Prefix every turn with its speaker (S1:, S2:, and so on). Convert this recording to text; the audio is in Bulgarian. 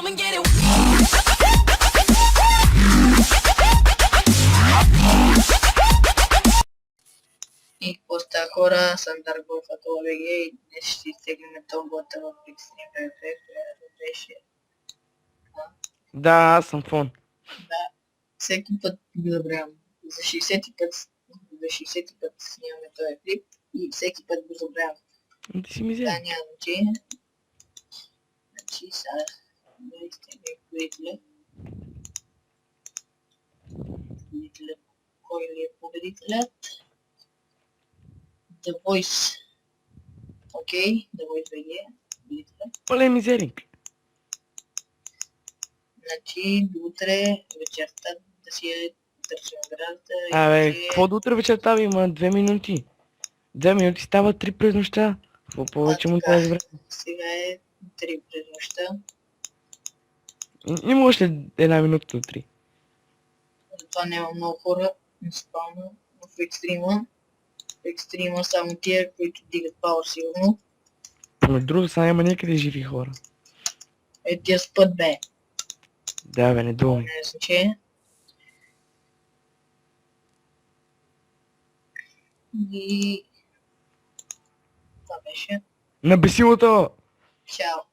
S1: Come and get it.
S2: И какво става хора, съм Дарго Фатула БГ и днес ще изтеглим тобота в Xtreme PvP, която беше...
S3: Да, аз съм фон.
S2: Да, всеки път го забравям. За 60-ти път снимаме този клип и всеки път го забравям.
S3: Ти си ми
S2: Да,
S3: взел.
S2: няма значение. Значи сега да изтеглим победителя. Кой ли е победителят? The Voice. Окей, The Voice BG е победителя.
S3: Пълен мизеринг.
S2: Значи до утре вечерта да си я търсим наградата.
S3: Абе, какво до утре вечерта бе, има 2 минути. 2 минути става 3 през нощта. Какво повече му
S2: така.
S3: тази време?
S2: Сега е 3 през нощта.
S3: Има още 1 минута до 3.
S2: Затова няма много хора на спална в екстрима. В екстрима само тия, които дигат пауър сигурно.
S3: Между другото, сега няма някъде живи хора.
S2: Е, тия спът бе.
S3: Да бе, не думи.
S2: Не е значение. И... Това беше.
S3: На бесилото!
S2: Чао.